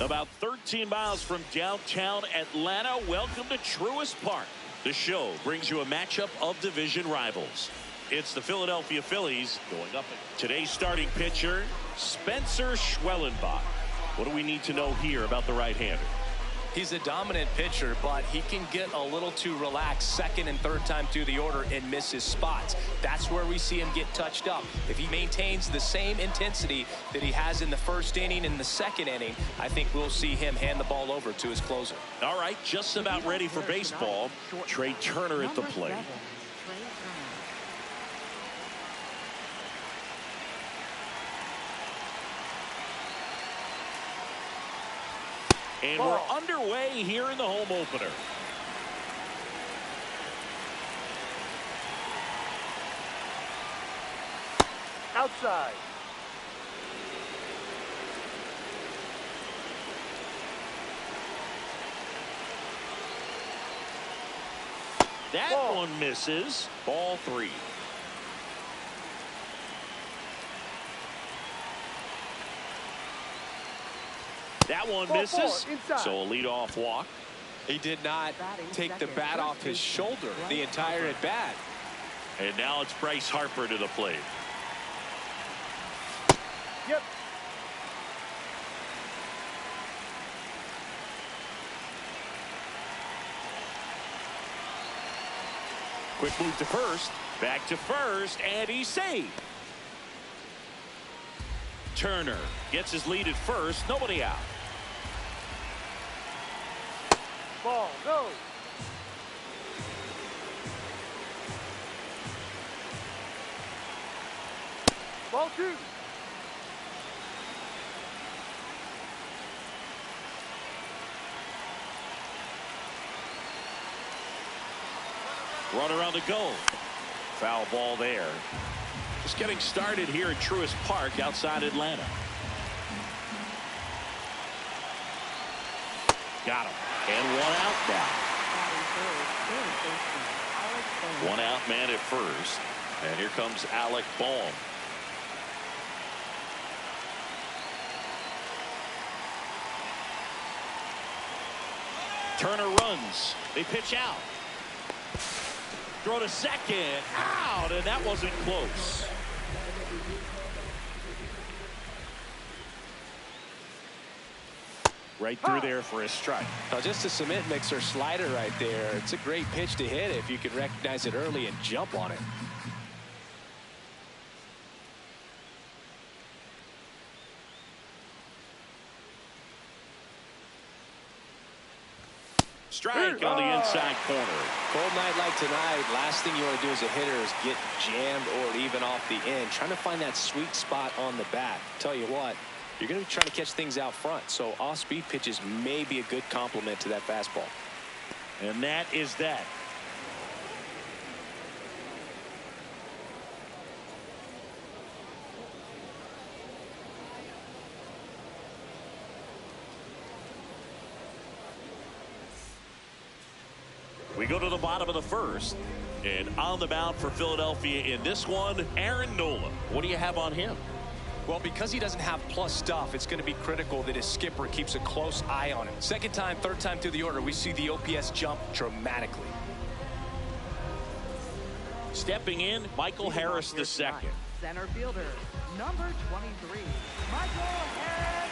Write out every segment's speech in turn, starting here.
About 13 miles from downtown Atlanta, welcome to Truist Park. The show brings you a matchup of division rivals. It's the Philadelphia Phillies going up. Today's starting pitcher, Spencer Schwellenbach. What do we need to know here about the right-hander? He's a dominant pitcher, but he can get a little too relaxed second and third time through the order and miss his spots. That's where we see him get touched up. If he maintains the same intensity that he has in the first inning and the second inning, I think we'll see him hand the ball over to his closer. All right, just about ready for baseball. Trey Turner at the plate. And we're underway here in the home opener. Outside. That one misses. Ball 3. That one misses, so a leadoff walk. He did not take the bat off his shoulder the entire at bat. And now it's Bryce Harper to the plate. Yep. Quick move to first. Back to first, and he's saved. Turner gets his lead at first. Nobody out. Ball, go. Ball 2. Runner on the go. Foul ball there. Just getting started here at Truist Park outside Atlanta. Got him. And one out now. One out man at first. And here comes Alec Bohm. Turner runs. They pitch out. Throw to second. Out. And that wasn't close. Right through there for a strike. Now just a cement mixer slider right there. It's a great pitch to hit if you can recognize it early and jump on it. Strike on the inside corner. Cold night like tonight, last thing you want to do as a hitter is get jammed or even off the end. Trying to find that sweet spot on the bat. Tell you what, you're going to be trying to catch things out front, so off-speed pitches may be a good complement to that fastball. And that is that. We go to the bottom of the first. And on the mound for Philadelphia in this one, Aaron Nola. What do you have on him? Well, because he doesn't have plus stuff, it's going to be critical that his skipper keeps a close eye on him. Second time, third time through the order, we see the OPS jump dramatically. Stepping in, Michael Harris II. Center fielder, number 23, Michael Harris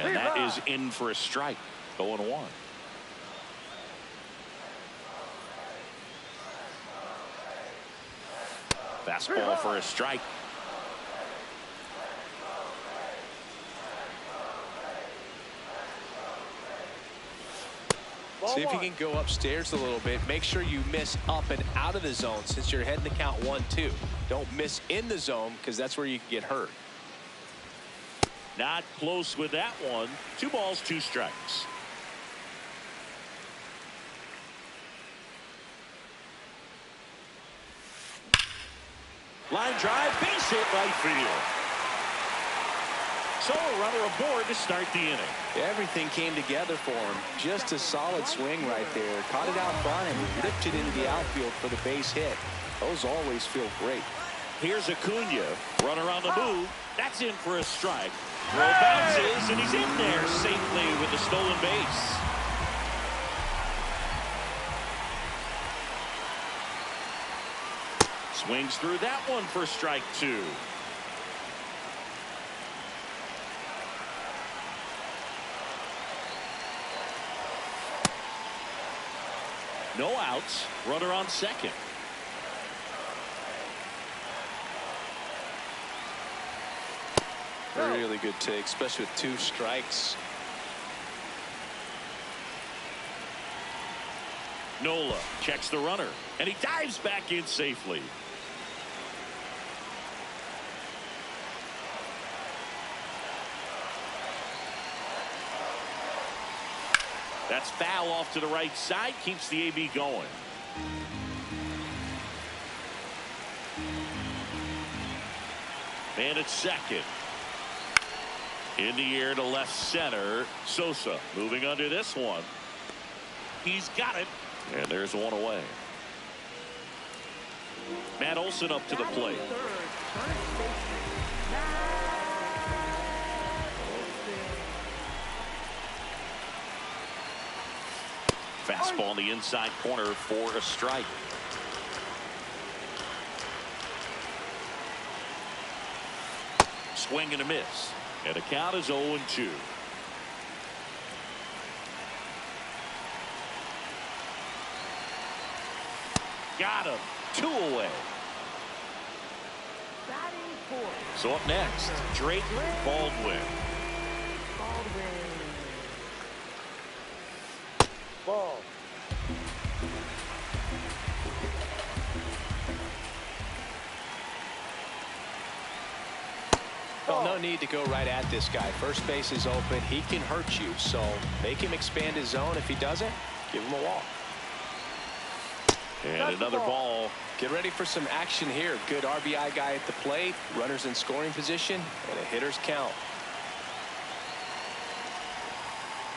II. And that is in for a strike. 0-1. Fastball for a strike. See if you can go upstairs a little bit. Make sure you miss up and out of the zone since you're heading to count 1-2. Don't miss in the zone because that's where you can get hurt. Not close with that one. 2 balls, 2 strikes. Line drive, base hit, right field. So a runner aboard to start the inning. Everything came together for him. Just a solid swing right there. Caught it out front and ripped it into the outfield for the base hit. Those always feel great. Here's Acuna. Runner on the move. That's in for a strike. Throw bounces, and he's in there safely with the stolen base. Swings through that one for strike 2. No outs. Runner on second. Really good take, especially with 2 strikes. Nola checks the runner, and he dives back in safely. That's foul off to the right side, keeps the AB going. And it's second. In the air to left center. Sosa moving under this one. He's got it. And there's one away. Matt Olson up to the plate. Fastball in the inside corner for a strike. Swing and a miss. And the count is 0-2. Got him. 2 away. So up next, Drake Baldwin. Ball. Well, no need to go right at this guy. First base is open. He can hurt you. So make him expand his zone. If he doesn't, give him a walk. And another ball. Get ready for some action here. Good RBI guy at the plate. Runners in scoring position. And a hitter's count.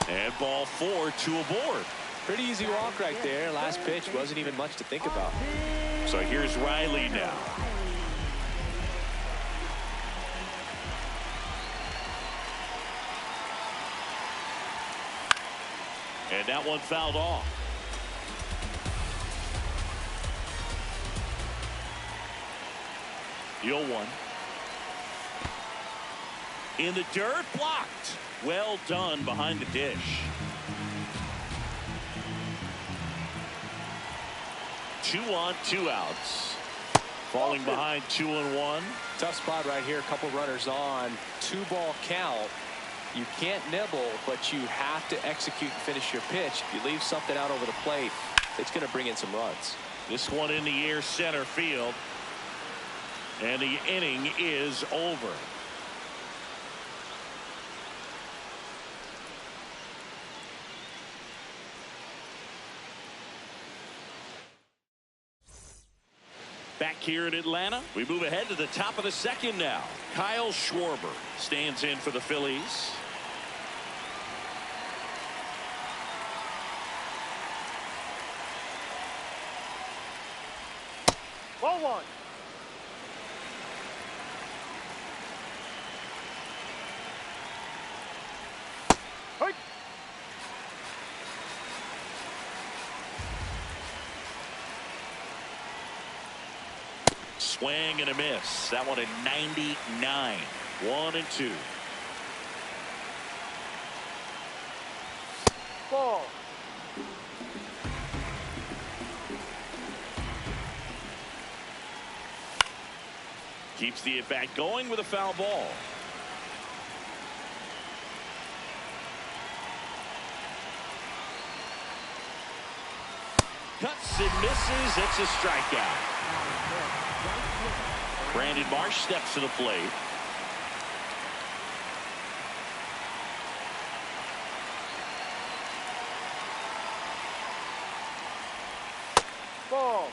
And ball 4, 2 aboard. Pretty easy walk right there. Last pitch wasn't even much to think about. So here's Riley now. And that one fouled off. The 0-1. In the dirt, blocked. Well done behind the dish. 2 on, 2 outs. Falling behind 2-1. Tough spot right here. A couple runners on. 2-ball count. You can't nibble, but you have to execute and finish your pitch. If you leave something out over the plate, it's going to bring in some runs. This one in the air center field. And the inning is over. Back here in Atlanta, we move ahead to the top of the second now. Kyle Schwarber stands in for the Phillies. Ball 1. Hey. Swing and a miss. That one at 99. 1-2. Ball. Keeps the at-bat going with a foul ball. Cuts and misses. It's a strikeout. Brandon Marsh steps to the plate. Ball.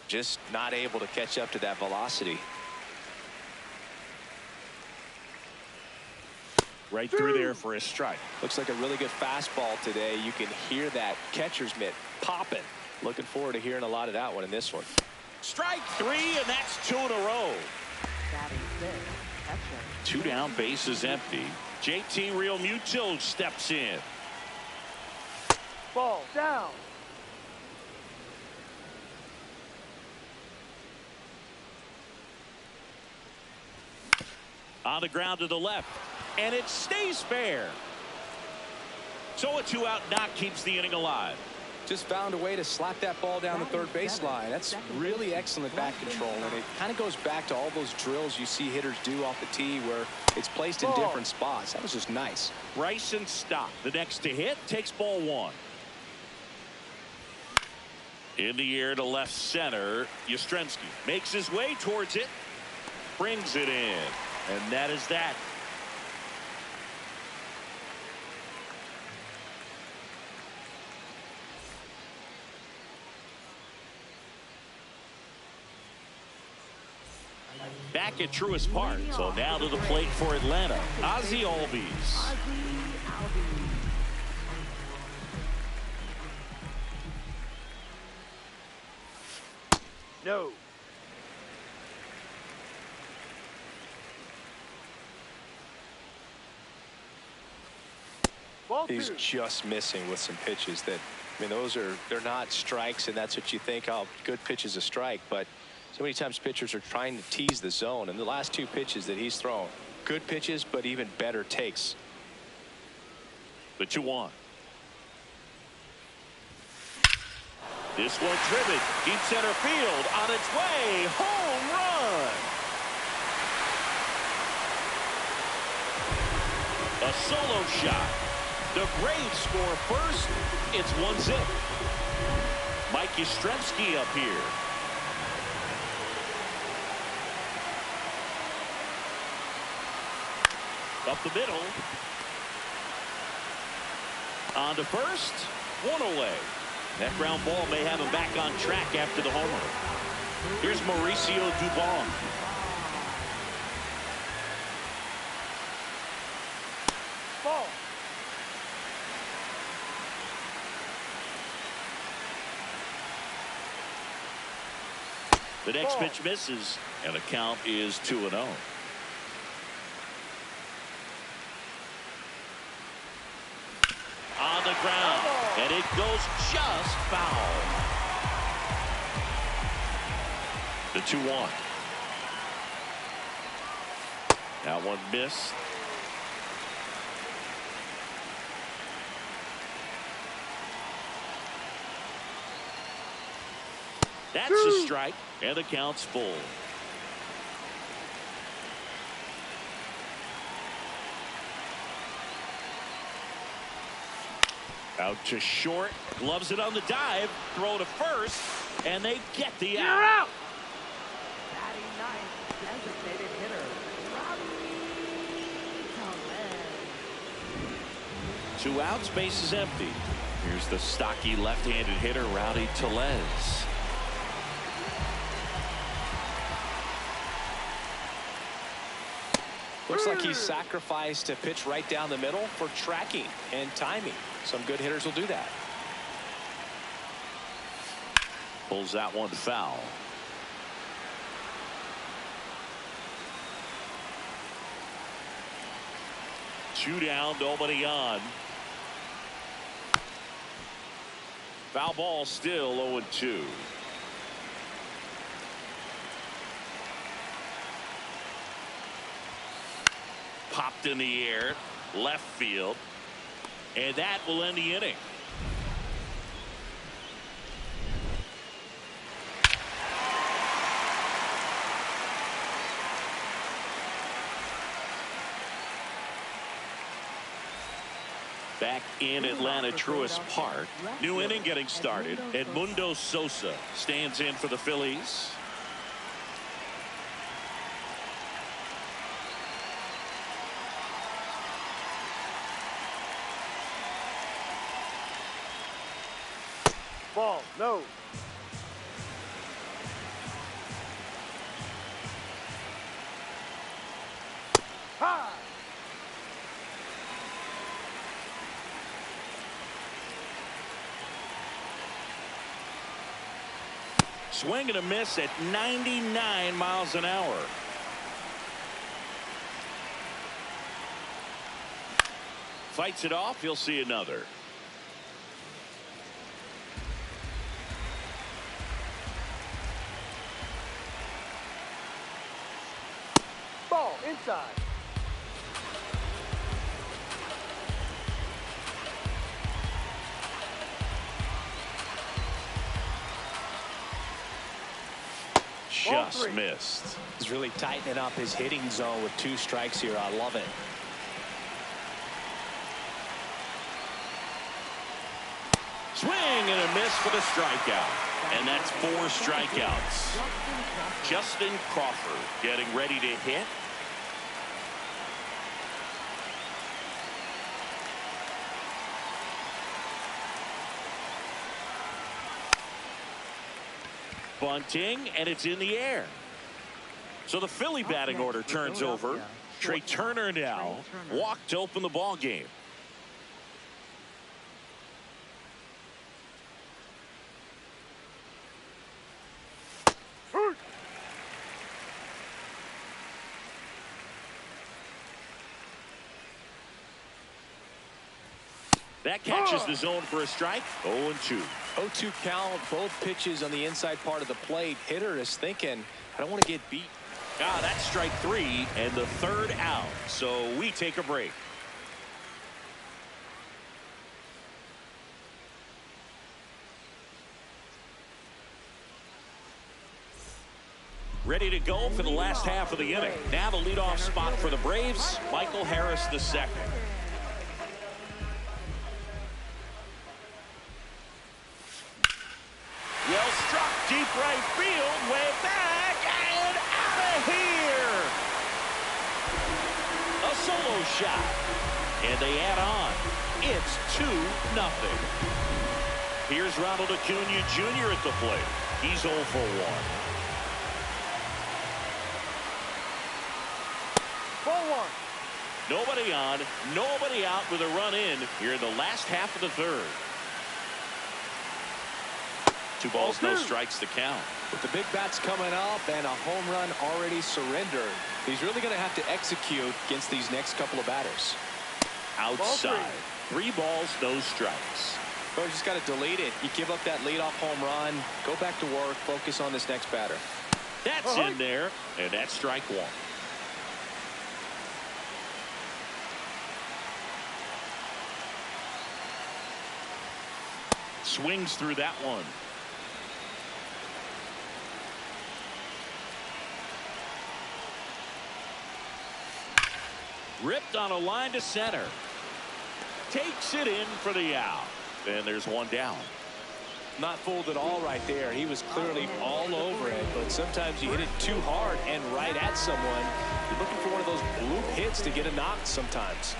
Just not able to catch up to that velocity. Right through there for a strike. Looks like a really good fastball today. You can hear that catcher's mitt popping. Looking forward to hearing a lot of that one in this one. Strike 3, and that's 2 in a row. Batting sixth, catcher. 2 down, bases empty. JT Realmuto steps in. Ball down. On the ground to the left, and it stays fair. So a 2-out knock keeps the inning alive. Just found a way to slap that ball down the third baseline. That's really excellent bat control, and it kind of goes back to all those drills you see hitters do off the tee where it's placed in different spots. That was just nice. Bryson Stott, the next to hit, takes ball 1. In the air to left center, Yastrzemski makes his way towards it, brings it in, and that is that. Back at Truist Park, so now to the plate for Atlanta, Ozzie Albies. No. Ball He's 2. just missing with some pitches that, I mean, they're not strikes, and that's what you think, oh, good pitch is a strike, but so many times pitchers are trying to tease the zone, and the last 2 pitches that he's thrown, good pitches, but even better takes. The 2-1. This one driven deep center field, on its way, home run. A solo shot. The Braves score first. It's 1-0. Mike Yastrzemski up here. Up the middle. On to first. 1 away. That ground ball may have him back on track after the homer. Here's Mauricio Dubon. Ball. The next pitch misses, and the count is 2-0. On the ground, and it goes just foul. The 2-1. That one missed. That's a strike, and the count's full. Out to short, gloves it on the dive, throw to first, and they get the out. You're out. Batting ninth, designated hitter, Rowdy Tellez. 2 outs, base is empty. Here's the stocky left-handed hitter, Rowdy Tellez. Looks like he's sacrificed a pitch right down the middle for tracking and timing. Some good hitters will do that. Pulls that one foul. Two down, nobody on. Foul ball, still 0-2. Popped in the air, left field, and that will end the inning. Back in Atlanta, Truist Park. New inning getting started. Edmundo Sosa stands in for the Phillies. Ball. No. High. Swing and a miss at 99 miles an hour. Fights it off. He'll see another. Ball inside. Just missed. He's really tightening up his hitting zone with 2 strikes here. I love it. Swing and a miss for the strikeout. And that's 4 strikeouts. Justin Crawford getting ready to hit. Bunting, and it's in the air. So the Philly batting order turns over. Trey Turner now walked to open the ball game. That catches the zone for a strike. 0-2. 0-2 count. Both pitches on the inside part of the plate. Hitter is thinking, I don't want to get beat. That's strike 3 and the 3rd out. So we take a break. Ready to go for the last half of the inning. Now the leadoff spot for the Braves, Michael Harris II. Well struck, deep right field, way back, and out of here. A solo shot, and they add on. It's 2-0. Here's Ronald Acuna Jr. at the plate. He's 0 for 1. Ball 1. Nobody on, nobody out with a run in here in the last half of the 3rd. 2 balls, no strikes to count. With the big bats coming up and a home run already surrendered, he's really going to have to execute against these next couple of batters. Outside. 3 balls, no strikes. Well, you just got to delete it. You give up that leadoff home run, go back to work, focus on this next batter. That's in there, and that's strike 1. Swings through that one. Ripped on a line to center. Takes it in for the out. And there's 1 down. Not fooled at all right there. He was clearly all over it, but sometimes you hit it too hard and right at someone. You're looking for one of those bloop hits to get a knock sometimes.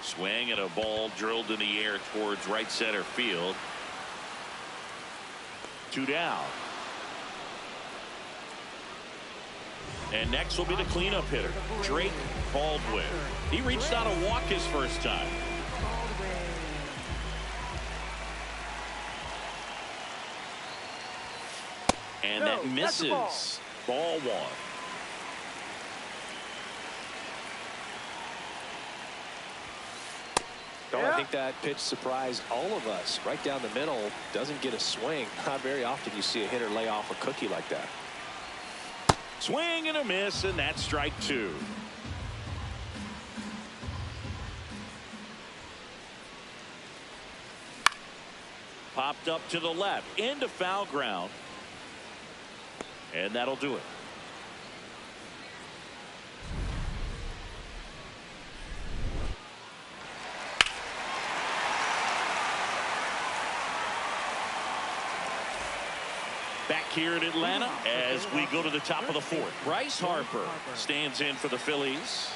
Swing and a ball drilled in the air towards right center field. 2 down. And next will be the cleanup hitter, Drake Baldwin. He reached out a walk his first time. And that misses. Ball 1. I think that pitch surprised all of us. Right down the middle, doesn't get a swing. Not very often you see a hitter lay off a cookie like that. Swing and a miss, and that's strike 2. Popped up to the left, into foul ground. And that'll do it. Back here in Atlanta as we go to the top of the 4th. Bryce Harper stands in for the Phillies.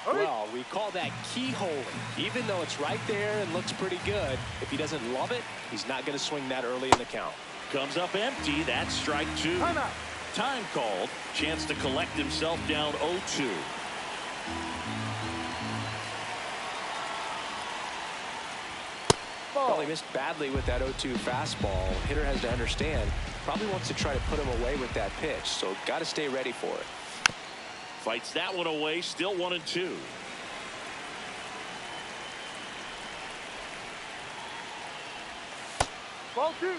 Well, we call that keyhole. Even though it's right there and looks pretty good, if he doesn't love it, he's not going to swing that early in the count. Comes up empty. That's strike 2. Timeout. Time called. Chance to collect himself down 0-2. Well, he missed badly with that 0-2 fastball. Hitter has to understand, probably wants to try to put him away with that pitch, so got to stay ready for it. Fights that one away, still 1-2. Ball 2.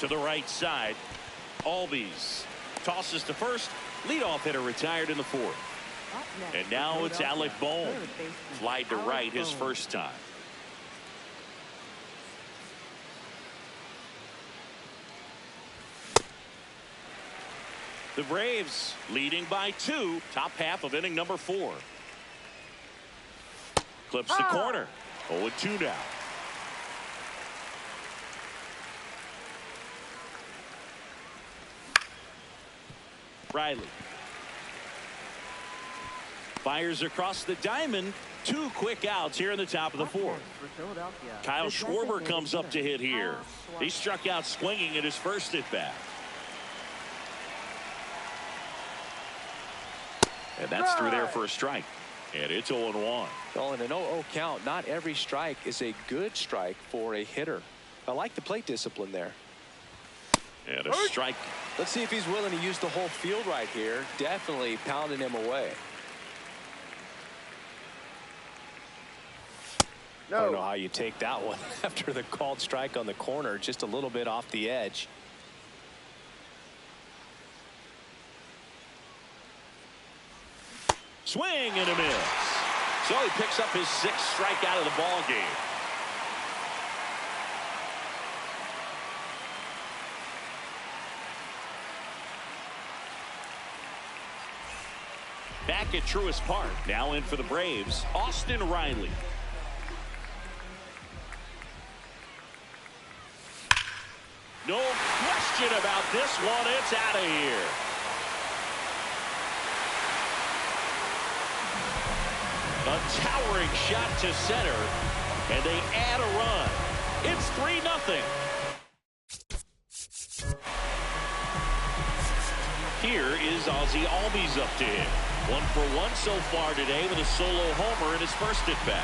To the right side. Albies tosses to first. Leadoff hitter retired in the fourth. And now it's Alec Bohm. Flied to right his first time. The Braves leading by 2. Top half of inning number 4. Clips the corner. 0-2 now. Riley fires across the diamond. 2 quick outs here in the top of the 4th. Kyle Schwarber comes up to hit here. He struck out swinging at his first at bat. And that's through there for a strike. And it's 0-1. Well, in an 0-0 count, not every strike is a good strike for a hitter. I like the plate discipline there. And a strike. Let's see if he's willing to use the whole field right here. Definitely pounding him away. No. I don't know how you take that one after the called strike on the corner, just a little bit off the edge. Swing and a miss. So he picks up his 6th strikeout of the ball game. Back at Truist Park, now in for the Braves, Austin Riley. No question about this one. It's out of here. A towering shot to center, and they add a run. It's 3-0. Here is Ozzie Albies up to hit. 1 for 1 so far today with a solo homer in his first at bat.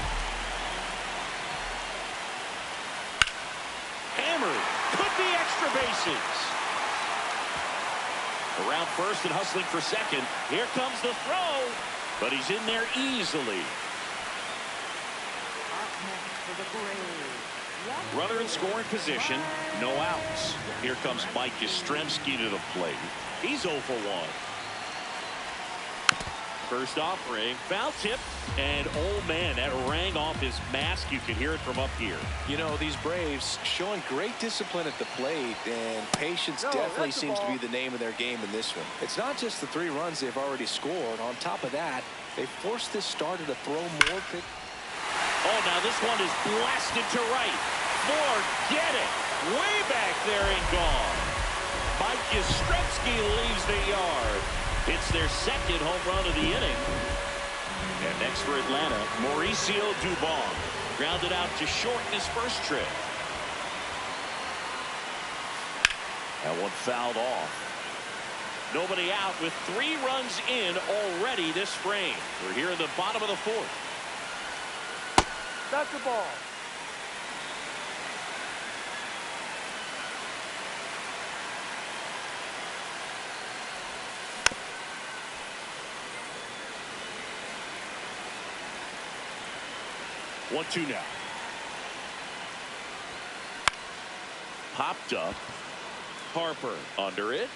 Hammered. Could be extra bases. Around first and hustling for second. Here comes the throw. But he's in there easily. Runner in scoring position. No outs. Here comes Mike Yastrzemski to the plate. He's 0 for 1. First offering, foul tip, and oh man, that rang off his mask. You can hear it from up here. You know, these Braves showing great discipline at the plate, and patience definitely seems to be the name of their game in this one. It's not just the 3 runs they've already scored. On top of that, they forced this starter to throw more pitch. Oh, now this one is blasted to right. Forget it. Way back there and gone. Mike Yastrzemski leaves the yard. It's their 2nd home run of the inning. And next for Atlanta, Mauricio Dubon. Grounded out to short in his first trip. That one fouled off. Nobody out with 3 runs in already this frame. We're here in the bottom of the 4th. That's the ball. 1-2 now. Popped up. Harper under it.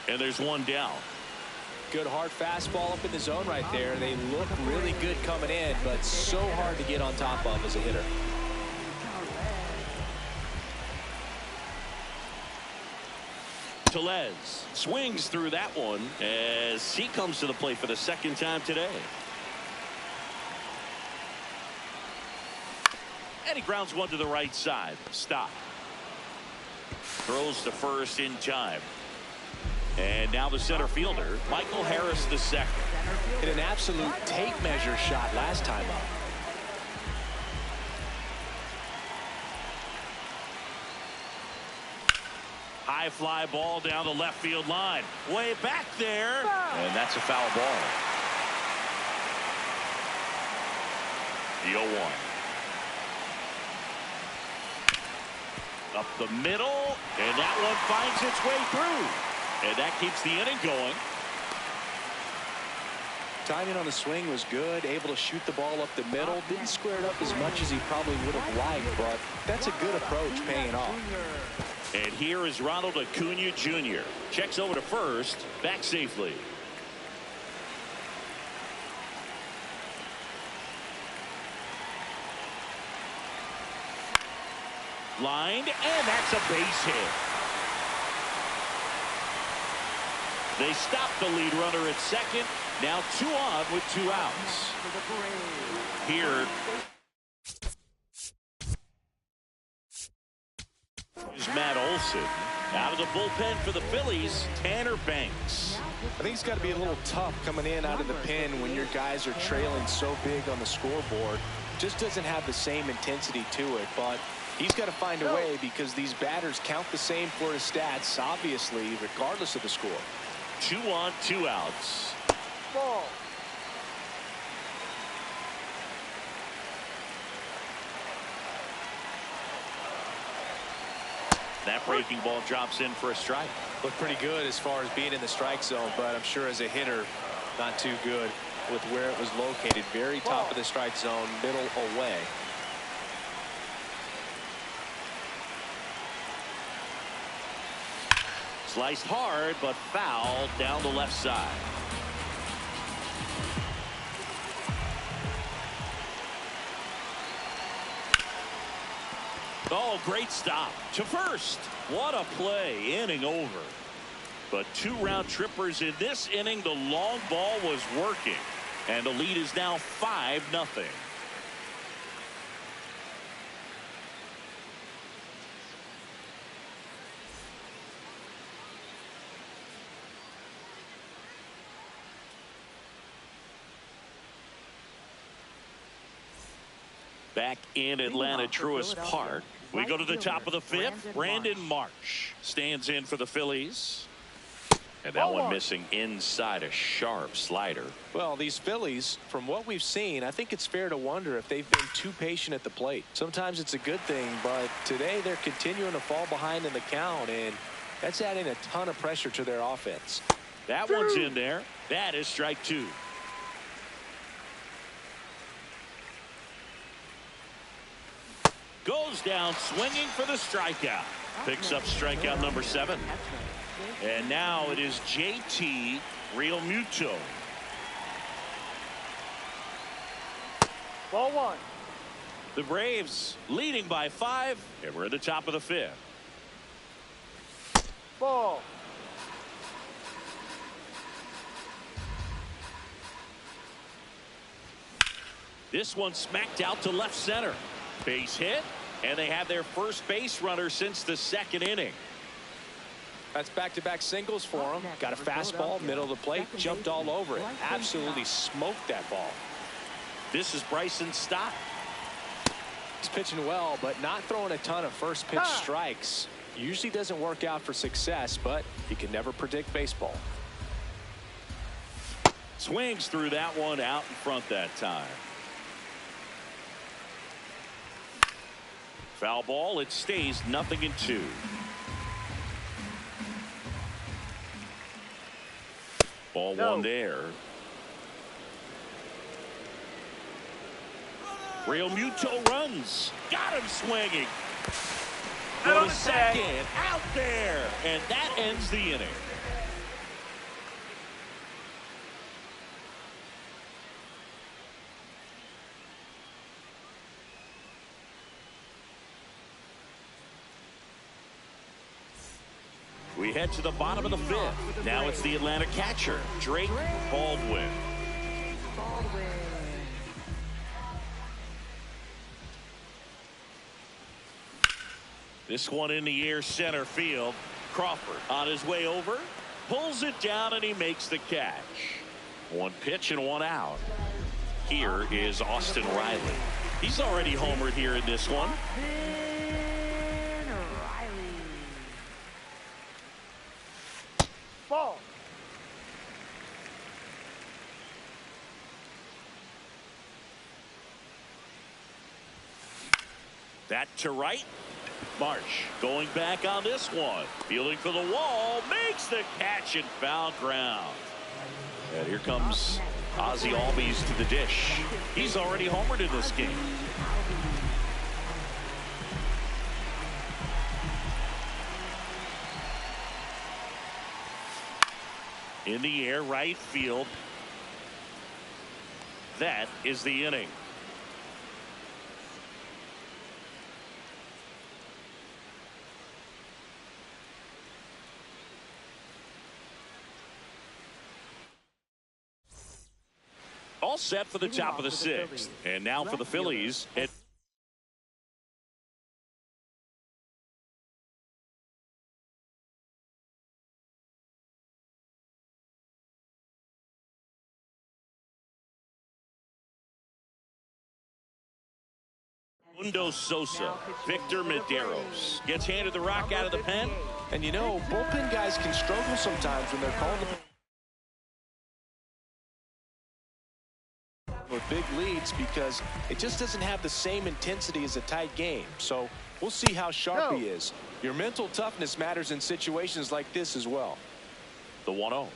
And there's one down. Good hard fastball up in the zone right there. They look really good coming in, but so hard to get on top of as a hitter. Tellez swings through that one as he comes to the plate for the 2nd time today. And he grounds one to the right side. Stop. Throws to first in time. And now the center fielder, Michael Harris II. Hit an absolute tape measure shot last time up. High fly ball down the left field line. Way back there. And that's a foul ball. The 0-1. Up the middle. And that one finds its way through. And that keeps the inning going. Timing on the swing was good. Able to shoot the ball up the middle. Didn't square it up as much as he probably would have liked, but that's a good approach, paying off. And here is Ronald Acuna Jr. Checks over to first. Back safely. Lined, and that's a base hit. They stop the lead runner at second. Now 2 on with 2 outs. Here is Matt Olson. Out of the bullpen for the Phillies, Tanner Banks. I think it's got to be a little tough coming in out of the pen when your guys are trailing so big on the scoreboard. Just doesn't have the same intensity to it, but he's got to find a way because these batters count the same for his stats, obviously, regardless of the score. 2 on, 2 outs. Ball. That breaking ball drops in for a strike. Looked pretty good as far as being in the strike zone, but I'm sure as a hitter, not too good with where it was located. Very top of the strike zone, middle away. Sliced hard, but foul down the left side. Oh, great stop to first. What a play. Inning over. But 2 round trippers in this inning. The long ball was working. And the lead is now 5-0. Back in Atlanta, Truist Park. We go to the top of the 5th. Brandon Marsh stands in for the Phillies. And that one missing inside a sharp slider. Well, these Phillies, from what we've seen, I think it's fair to wonder if they've been too patient at the plate. Sometimes it's a good thing, but today they're continuing to fall behind in the count, and that's adding a ton of pressure to their offense. That one's in there. That is strike 2. Goes down swinging for the strikeout. Picks up strikeout number 7. And now it is JT Realmuto. Ball 1. The Braves leading by 5. And we're at the top of the 5th. Ball. This one smacked out to left center. Base hit, and they have their first base runner since the 2nd inning. That's back-to-back singles for him. Got a fastball, middle of the plate, jumped all over it. Absolutely smoked that ball. This is Bryson Stott. He's pitching well, but not throwing a ton of first pitch strikes. Usually doesn't work out for success, but you can never predict baseball. Swings through that one out in front that time. Foul ball. It stays 0-2. Ball 1 there. Realmuto runs. Got him swinging. Go to second. Out there. And that ends the inning. We head to the bottom of the 5th. Now it's the Atlanta catcher, Drake Baldwin. This one in the air center field. Crawford on his way over. Pulls it down and he makes the catch. One pitch and one out. Here is Austin Riley. He's already homered here in this one. Ball. That to right. Marsh going back on this one. Fielding for the wall. Makes the catch and foul ground. And here comes Ozzie Albies to the dish. He's already homered in this game. In the air, right field. That is the inning. All set for the top of the sixth. And now for the Phillies. Mundo Sosa. Victor Medeiros gets handed the rock out of the pen. And you know, bullpen guys can struggle sometimes when they're called with big leads because it just doesn't have the same intensity as a tight game. So we'll see how sharp he is. Your mental toughness matters in situations like this as well. The 1-0.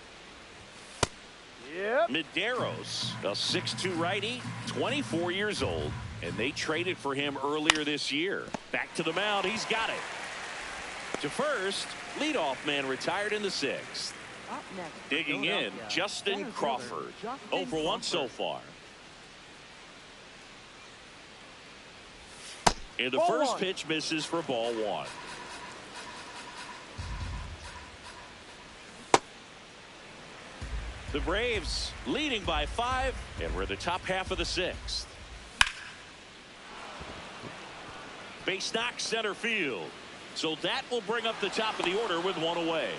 Yep. Medeiros, a 6'2 righty, 24 years old, and they traded for him earlier this year. Back to the mound, he's got it. To first, leadoff man retired in the sixth. Up next, Digging in, Justin Crawford. 0 for 1 so far. And the first pitch misses for ball one. The Braves leading by 5, and we're in the top half of the sixth. Base knock center field. So that will bring up the top of the order with one away.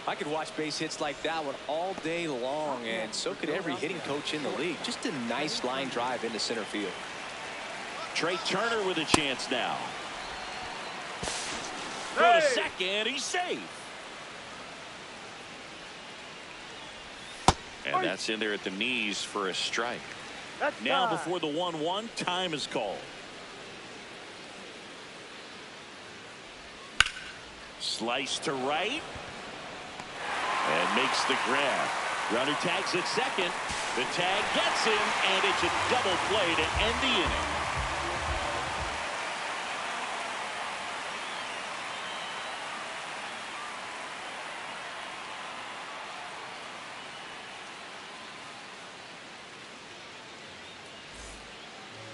I could watch base hits like that one all day long, and so could every hitting coach in the league. Just a nice line drive into center field. Trey Turner with a chance now. Go to second, he's safe. And that's in there at the knees for a strike. Now before the 1-1, time is called. Slice to right. And makes the grab. Runner tags at second. The tag gets him, and it's a double play to end the inning.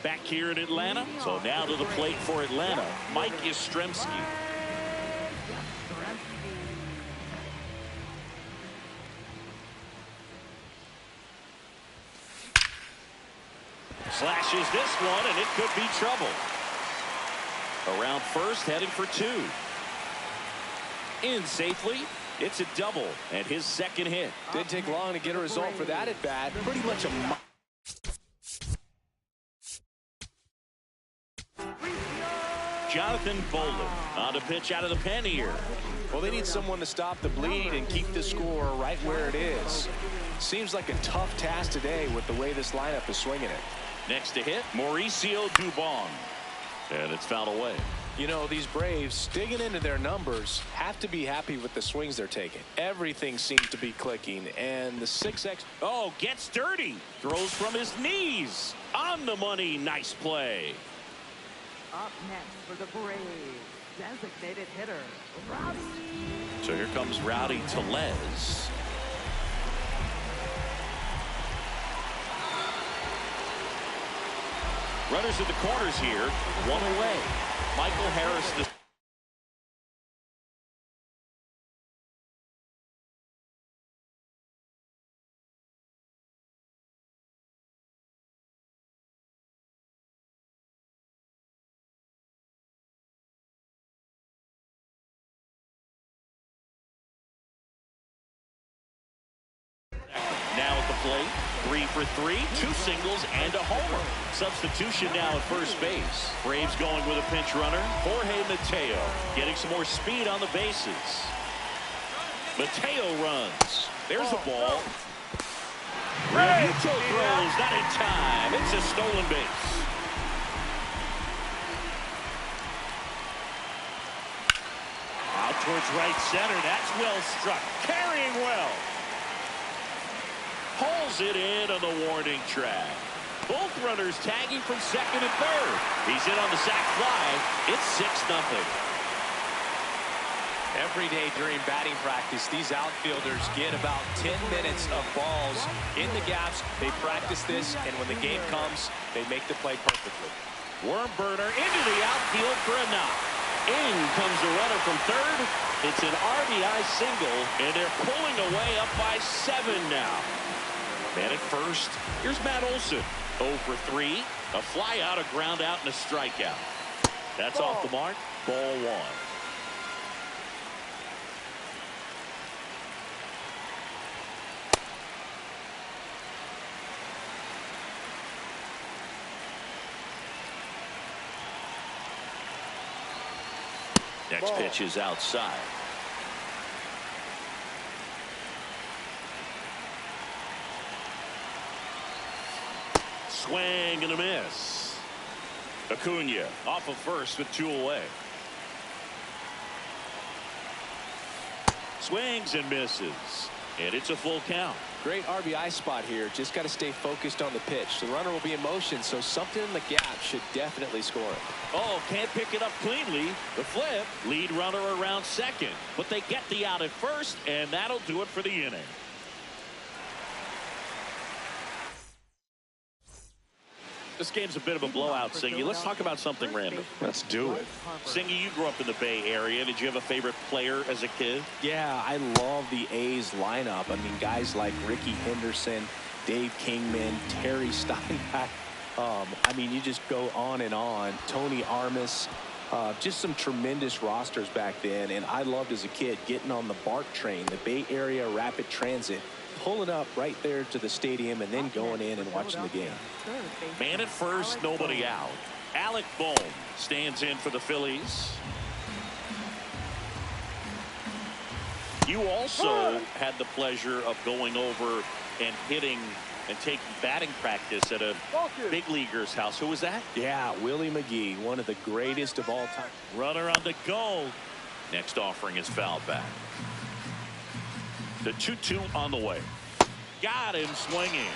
Back here in Atlanta. So now to the plate for Atlanta, Mike Yastrzemski. Slashes this one, and it could be trouble. Around first, heading for 2. In safely. It's a double, and his second hit. Didn't take long to get a result for that at bat. Pretty much a... Jonathan Bolden on to pitch out of the pen here. Well, they need someone to stop the bleed and keep the score right where it is. Seems like a tough task today with the way this lineup is swinging it. Next to hit, Mauricio Dubon. And it's fouled away. You know, these Braves, digging into their numbers, have to be happy with the swings they're taking. Everything seems to be clicking, and the 6X... Oh, gets dirty. Throws from his knees. On the money. Nice play. Up next for the Braves, designated hitter, Rowdy. So here comes Rowdy Tellez. Runners in the corners here. One away. Michael Harris. plate. 3 for 3, 2 singles and a homer. Substitution now at first base. Braves going with a pinch runner. Jorge Mateo getting some more speed on the bases. Mateo runs. There's a ball. Realmuto throws, not in time. It's a stolen base. Out towards right center. That's well struck. Carrying well. Pulls it in on the warning track. Both runners tagging from second and third. He's in on the sac fly. It's 6-0. Every day during batting practice, these outfielders get about 10 minutes of balls in the gaps. They practice this, and when the game comes, they make the play perfectly. Worm burner into the outfield for a knock. In comes the runner from third. It's an RBI single, and they're pulling away up by 7 now. Man at first. Here's Matt Olson. 0 for 3. A fly out, a ground out, and a strikeout. That's off the mark. Ball 1. Next pitch is outside. Swing and a miss. Acuna off of first with 2 away. Swings and misses. And it's a full count. Great RBI spot here. Just got to stay focused on the pitch. The runner will be in motion, so something in the gap should definitely score it. Oh, can't pick it up cleanly. The flip. Lead runner around second. But they get the out at first, and that'll do it for the inning. This game's a bit of a blowout, Singy. Let's talk about something random. Let's do it. Singy, you grew up in the Bay Area. Did you have a favorite player as a kid? Yeah, I love the A's lineup. I mean, guys like Ricky Henderson, Dave Kingman, Terry Steinbach. I mean, you just go on and on. Tony Armas. Just some tremendous rosters back then. And I loved as a kid getting on the BART train, the Bay Area Rapid Transit, pulling up right there to the stadium and then going in and watching the game. Man at first, nobody out. Alec Bohm stands in for the Phillies. You also had the pleasure of going over and hitting and taking batting practice at a big leaguer's house. Who was that? Yeah, Willie McGee, one of the greatest of all time. Runner on the go. Next offering is fouled back. The 2-2 on the way. Got him swinging.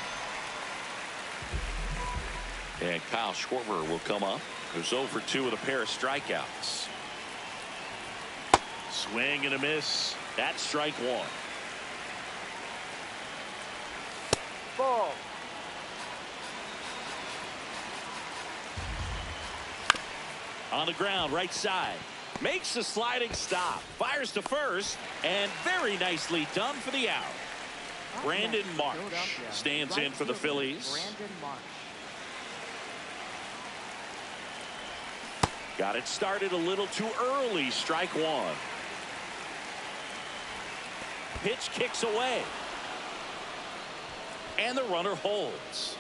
And Kyle Schwarber will come up. Who's 0 for 2 with a pair of strikeouts. Swing and a miss. That's strike 1. Ball. On the ground, right side. Makes the sliding stop. Fires to first. And very nicely done for the out. Brandon Marsh stands in for the Phillies. Got it started a little too early. Strike 1. Pitch kicks away. And the runner holds.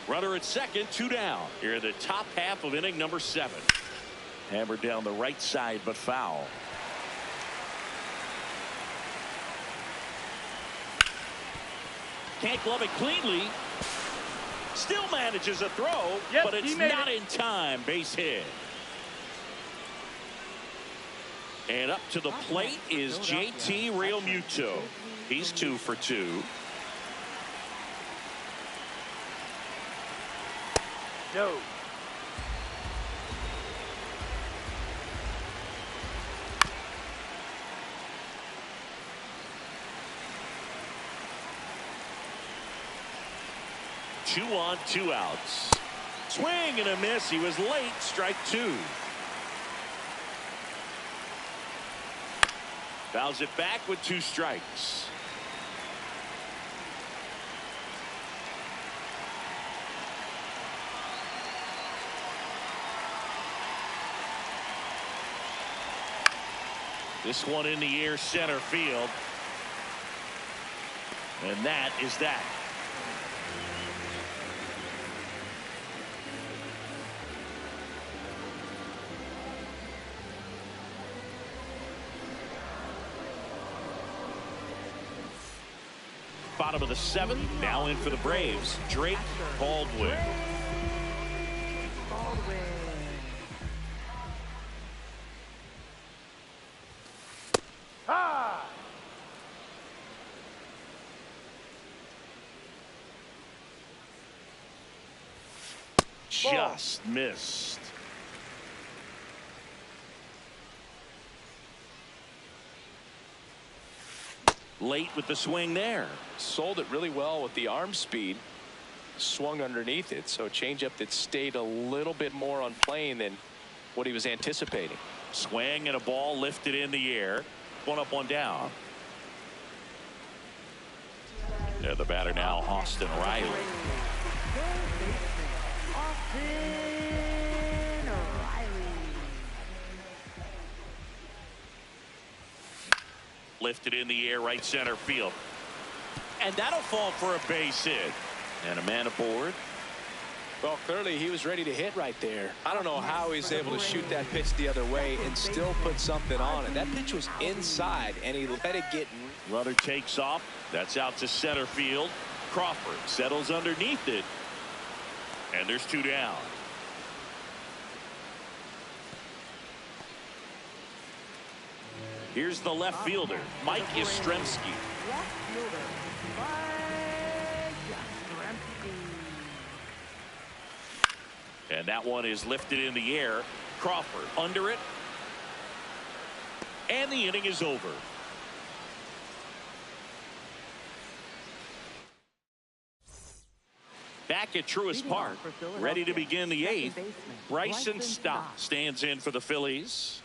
Runner at second, 2 down. Here in the top half of inning number 7. Hammered down the right side, but foul. Can't glove it cleanly. Still manages a throw, but it's not in time. Base hit. And up to the plate is JT Realmuto. He's 2 for 2. No. Two on, 2 outs. Swing and a miss. He was late. Strike 2. Fouls it back with 2 strikes. This one in the air, center field. And that is that. bottom of the 7th. Now in for the Braves, Drake Baldwin. Ah! Just missed. Late with the swing there. Sold it really well with the arm speed. Swung underneath it, so changeup that stayed a little bit more on plane than what he was anticipating. Swing and a ball lifted in the air. One up, one down. Yeah, the batter now, Austin Riley. Lifted in the air, right center field. And that'll fall for a base hit. And a man aboard. Well, clearly he was ready to hit right there. I don't know how he was able to shoot that pitch the other way and still put something on it. That pitch was inside, and he let it get. Runner takes off. That's out to center field. Crawford settles underneath it. And there's 2 down. Here's the left fielder, Mike Yastrzemski. And that one is lifted in the air. Crawford under it. And the inning is over. Back at Truist Park, ready to begin the 8th. Bryson Stott stands in for the Phillies.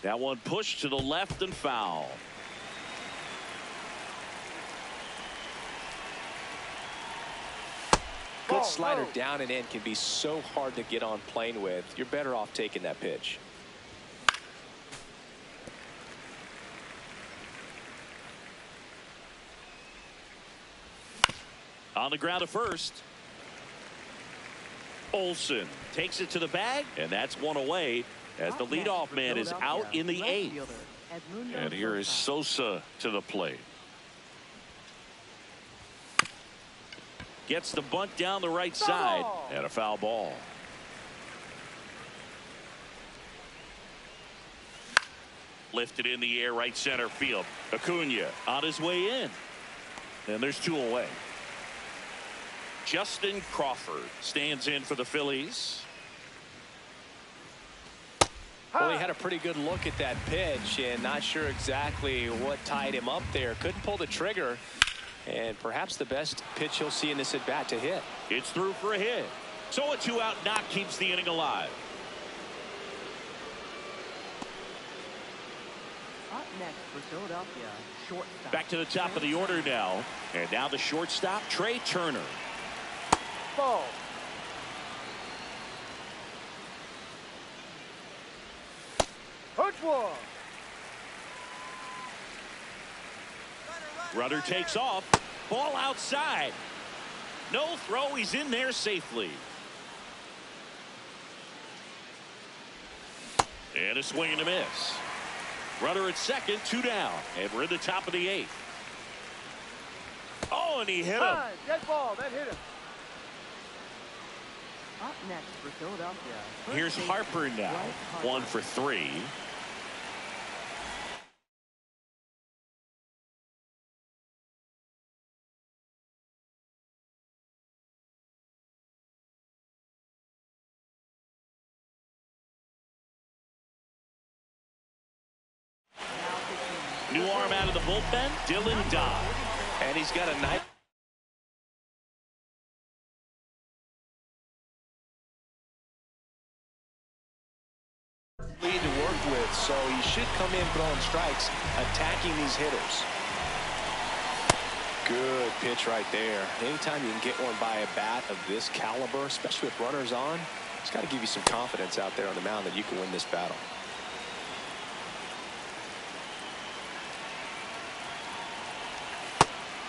That one pushed to the left and foul. Good slider down and in can be so hard to get on plane with. You're better off taking that pitch. On the ground to first. Olsen takes it to the bag, and that's one away as the leadoff man is out in the 8th. And here is Sosa to the plate. Gets the bunt down the right side, and a foul ball. Lifted in the air, right center field. Acuna on his way in. And there's 2 away. Justin Crawford stands in for the Phillies. Well, he had a pretty good look at that pitch and not sure exactly what tied him up there. Couldn't pull the trigger. And perhaps the best pitch he'll see in this at bat to hit. It's through for a hit. So a 2-out knock keeps the inning alive. Up next for Philadelphia, shortstop. Back to the top of the order now. And now the shortstop, Trey Turner. Ball. Punch one. Runner takes off. Ball outside. No throw. He's in there safely. And a swing and a miss. Runner at second, 2 down. And we're in the top of the 8th. Oh, and he hit him. Dead ball. That hit him. Up next for Philadelphia. Here's Harper now. 1 for 3. New arm out of the bullpen, Dylan Dodd. And he's got a nice lead to work with, so he should come in throwing strikes, attacking these hitters. Good pitch right there. Anytime you can get one by a bat of this caliber, especially with runners on, it's got to give you some confidence out there on the mound that you can win this battle.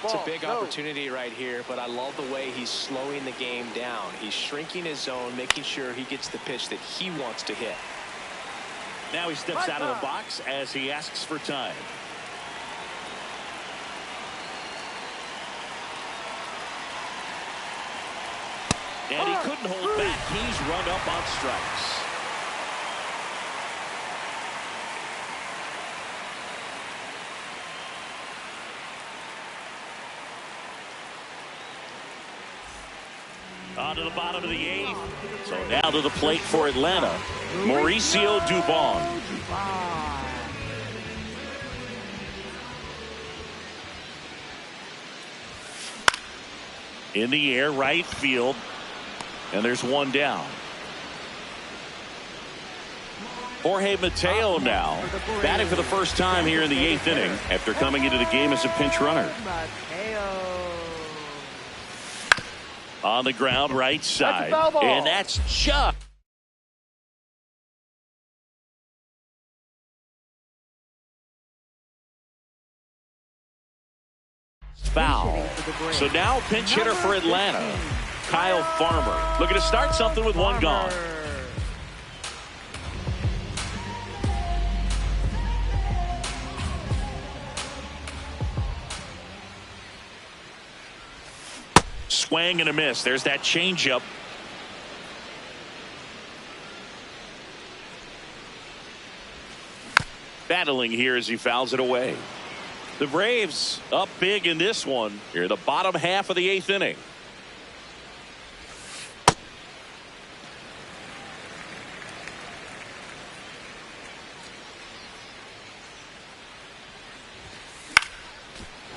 It's a big opportunity right here, but I love the way he's slowing the game down. He's shrinking his zone, making sure he gets the pitch that he wants to hit. Now he steps out of the box as he asks for time. And he couldn't hold back. He's run up on strikes. On to the bottom of the eighth. So now to the plate for Atlanta, Mauricio Dubon. In the air, right field. And there's one down. Jorge Mateo now batting for the first time here in the eighth inning after coming into the game as a pinch runner. On the ground, right side. And that's just foul. So now pinch hitter for Atlanta, Kyle Farmer, looking to start something with one gone. Swing and a miss. There's that changeup. Battling here as he fouls it away. The Braves up big in this one here, the bottom half of the eighth inning.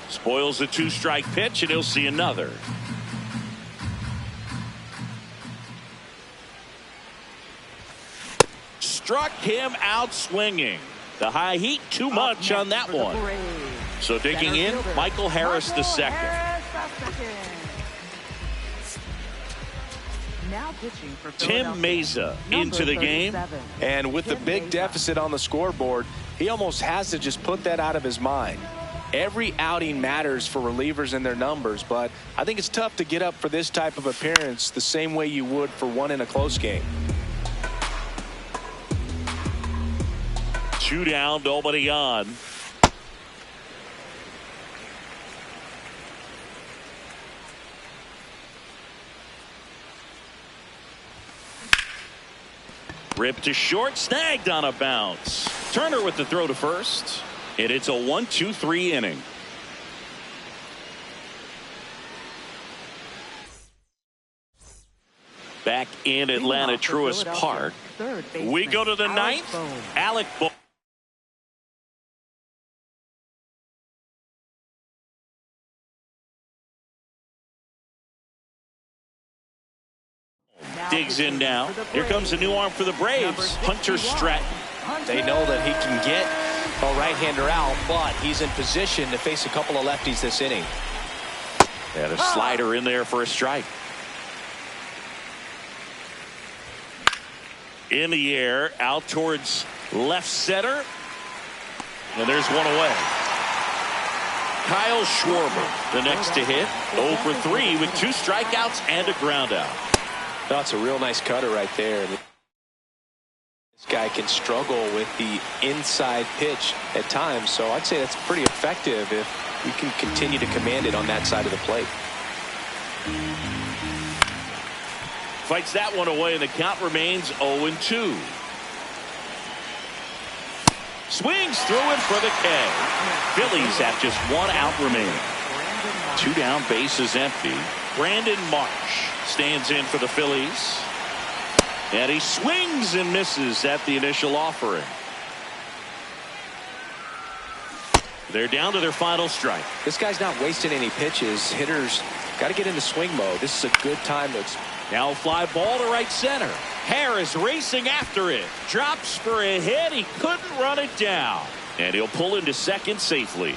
Spoils the two-strike pitch, and he'll see another. Struck him out swinging. The high heat too much on that one. So digging in, Michael Harris the second. Tim Meza into the game. And with the big deficit on the scoreboard, he almost has to just put that out of his mind. Every outing matters for relievers and their numbers, but I think it's tough to get up for this type of appearance the same way you would for one in a close game. Two down, nobody on. Ripped to short, snagged on a bounce. Turner with the throw to first. And it's a 1-2-3 inning. Back in Atlanta, Truist Park. We go to the ninth. Alec Bohm. Digs in now. Here comes a new arm for the Braves, Hunter Stratton. They know that he can get a right-hander out, but he's in position to face a couple of lefties this inning. And a slider in there for a strike. In the air, out towards left center. And there's one away. Kyle Schwarber, the next to hit. 0 for 3 with 2 strikeouts and a ground out. That's a real nice cutter right there. This guy can struggle with the inside pitch at times, so I'd say that's pretty effective if you can continue to command it on that side of the plate. Fights that one away, and the count remains 0-2. Swings through him for the K. Phillies have just 1 out remaining. 2 down, bases empty. Brandon Marsh stands in for the Phillies. And he swings and misses at the initial offering. They're down to their final strike. This guy's not wasting any pitches. Hitters got to get into swing mode. This is a good time to. Now fly ball to right center. Harris racing after it. Drops for a hit. He couldn't run it down. And he'll pull into second safely.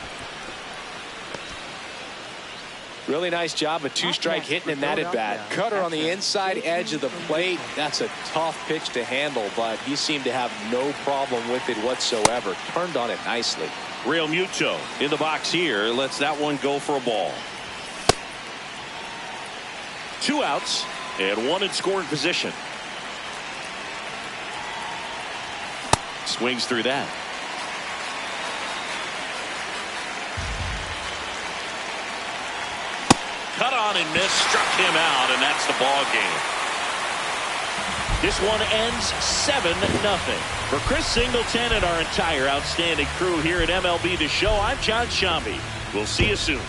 Really nice job of 2-strike hitting in that at bat. Cutter on the inside edge of the plate. That's a tough pitch to handle, but he seemed to have no problem with it whatsoever. Turned on it nicely. Real Muto in the box here. Lets that one go for a ball. 2 outs and 1 in scoring position. Swings through that. Cut on and miss, struck him out, and that's the ball game. This one ends 7-0. For Chris Singleton and our entire outstanding crew here at MLB The Show, I'm John Shambi. We'll see you soon.